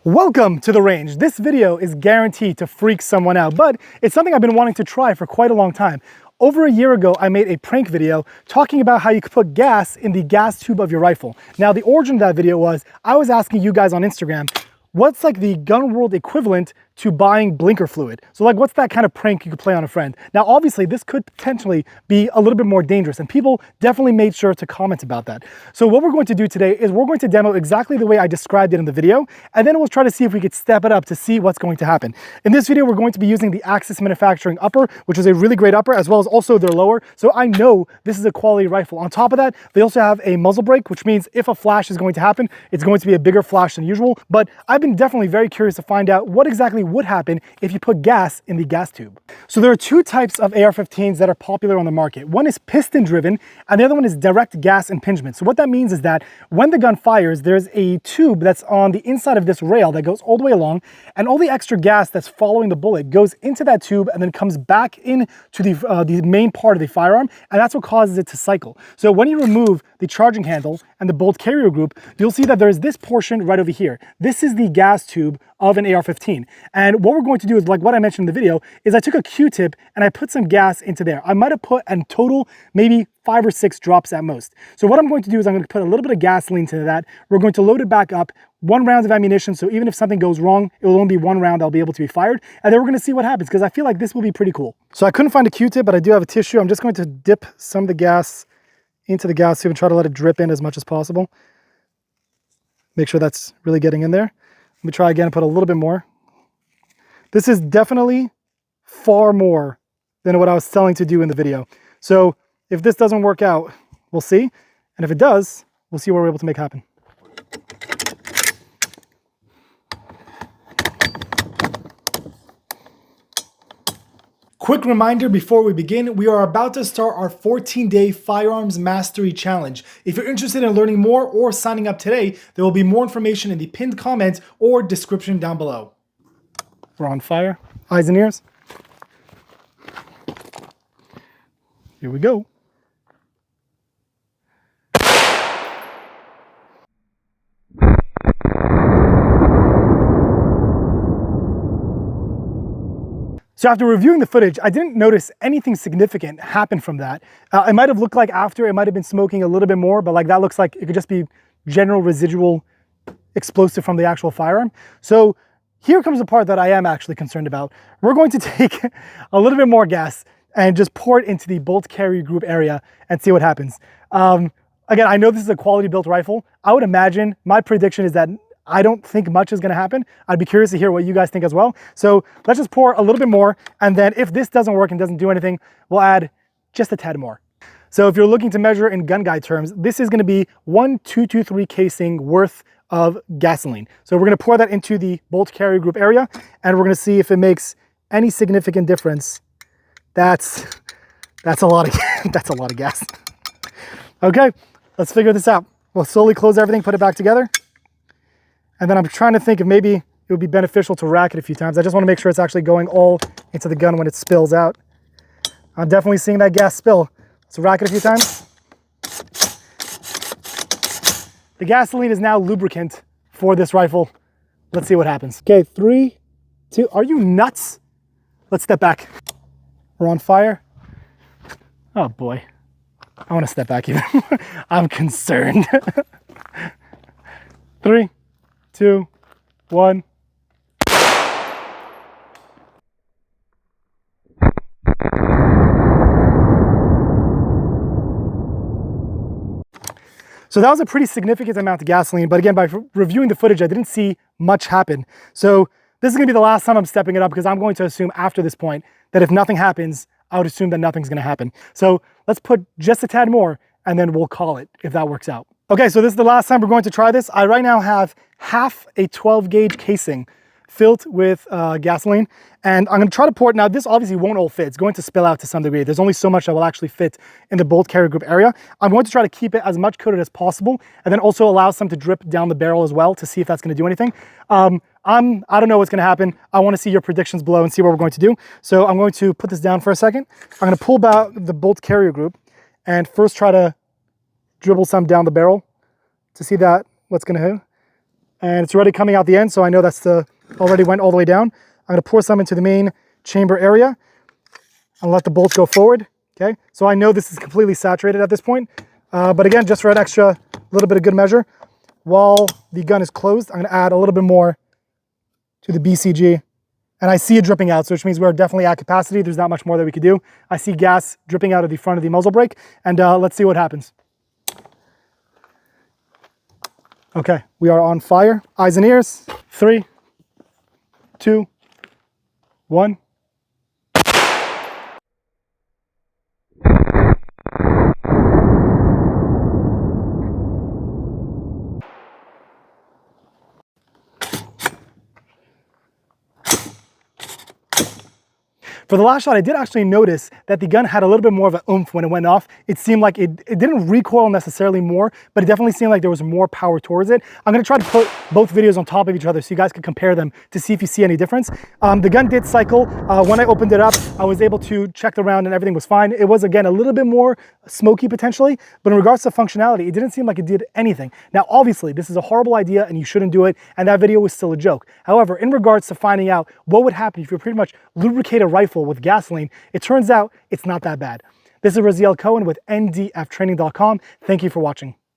Welcome to the range. This video is guaranteed to freak someone out, but it's something I've been wanting to try for quite a long time. Over a year ago, I made a prank video talking about how you could put gas in the gas tube of your rifle. Now, the origin of that video was I was asking you guys on Instagram, what's like the gun world equivalent to buying blinker fluid? So like, what's that kind of prank you could play on a friend? Now, obviously this could potentially be a little bit more dangerous, and people definitely made sure to comment about that. So what we're going to do today is we're going to demo exactly the way I described it in the video, and then we'll try to see if we could step it up to see what's going to happen. In this video, we're going to be using the Axis Manufacturing upper, which is a really great upper, as well as also their lower. So I know this is a quality rifle. On top of that, they also have a muzzle brake, which means if a flash is going to happen, it's going to be a bigger flash than usual. But I've been definitely very curious to find out what exactly would happen if you put gas in the gas tube. So there are two types of AR-15s that are popular on the market. One is piston driven and the other one is direct gas impingement. So what that means is that when the gun fires, there's a tube that's on the inside of this rail that goes all the way along, and all the extra gas that's following the bullet goes into that tube and then comes back into the main part of the firearm, and that's what causes it to cycle. So when you remove the charging handle and the bolt carrier group, you'll see that there's this portion right over here. This is the gas tube of an AR-15. And what we're going to do is, like what I mentioned in the video, is I took a Q-tip and I put some gas into there. I might have put in total maybe 5 or 6 drops at most. So what I'm going to do is I'm going to put a little bit of gasoline into that. We're going to load it back up, 1 round of ammunition, so even if something goes wrong, it will only be 1 round that'll be able to be fired. And then we're going to see what happens, because I feel like this will be pretty cool. So I couldn't find a Q-tip, but I do have a tissue. I'm just going to dip some of the gas into the gas tube and try to let it drip in as much as possible. Make sure that's really getting in there. Let me try again and put a little bit more. This is definitely far more than what I was telling to do in the video. So if this doesn't work out, we'll see. And if it does, we'll see what we're able to make happen. Quick reminder before we begin, we are about to start our 14-day Firearms Mastery Challenge. If you're interested in learning more or signing up today, there will be more information in the pinned comment or description down below. We're on fire. Eyes and ears. Here we go. So after reviewing the footage, I didn't notice anything significant happen from that. It might have looked like after, it might have been smoking a little bit more, but like that looks like it could just be general residual explosive from the actual firearm. So here comes the part that I am actually concerned about. We're going to take a little bit more gas and just pour it into the bolt carrier group area and see what happens. Again, I know this is a quality built rifle. I would imagine, my prediction is that I don't think much is going to happen. I'd be curious to hear what you guys think as well. So let's just pour a little bit more, and then if this doesn't work and doesn't do anything, we'll add just a tad more. So if you're looking to measure in gun guide terms, this is going to be 1 223 casing worth of gasoline. So we're going to pour that into the bolt carrier group area, and we're going to see if it makes any significant difference. That's a lot of that's a lot of gas. Okay, let's figure this out. We'll slowly close everything, put it back together. And then I'm trying to think if maybe it would be beneficial to rack it a few times. I just want to make sure it's actually going all into the gun when it spills out. I'm definitely seeing that gas spill. Let's rack it a few times. The gasoline is now lubricant for this rifle. Let's see what happens. Okay, 3, 2, are you nuts? Let's step back. We're on fire. Oh boy. I want to step back even. I'm concerned. 3, 2, 1. So that was a pretty significant amount of gasoline, but again, by reviewing the footage, I didn't see much happen. So this is gonna be the last time I'm stepping it up, because I'm going to assume after this point that if nothing happens, I would assume that nothing's gonna happen. So let's put just a tad more and then we'll call it if that works out. Okay, so this is the last time we're going to try this. I right now have half a 12 gauge casing filled with gasoline, and I'm gonna try to pour it. Now this obviously won't all fit, it's going to spill out to some degree. There's only so much that will actually fit in the bolt carrier group area. I'm going to try to keep it as much coated as possible, and then also allow some to drip down the barrel as well to see if that's gonna do anything. I don't know what's gonna happen. I wanna see your predictions below and see what we're going to do. So I'm going to put this down for a second. I'm gonna pull back the bolt carrier group and first try to dribble some down the barrel to see that what's gonna and it's already coming out the end, so I know that's already went all the way down. I'm gonna pour some into the main chamber area and let the bolts go forward, okay? So I know this is completely saturated at this point, but again, just for an extra little bit of good measure, while the gun is closed, I'm gonna add a little bit more to the BCG, and I see it dripping out, so which means we're definitely at capacity. There's not much more that we could do. I see gas dripping out of the front of the muzzle brake, and let's see what happens. Okay, we are on fire. Eyes and ears. 3, 2, 1. For the last shot, I did actually notice that the gun had a little bit more of an oomph when it went off. It seemed like it didn't recoil necessarily more, but it definitely seemed like there was more power towards it. I'm gonna try to put both videos on top of each other so you guys can compare them to see if you see any difference. The gun did cycle. When I opened it up, I was able to check the round and everything was fine. It was, again, a little bit more smoky potentially, but in regards to functionality, it didn't seem like it did anything. Now, obviously, this is a horrible idea and you shouldn't do it, and that video was still a joke. However, in regards to finding out what would happen if you pretty much lubricate a rifle with gasoline, it turns out it's not that bad. This is Raziel Cohen with ndftraining.com. Thank you for watching.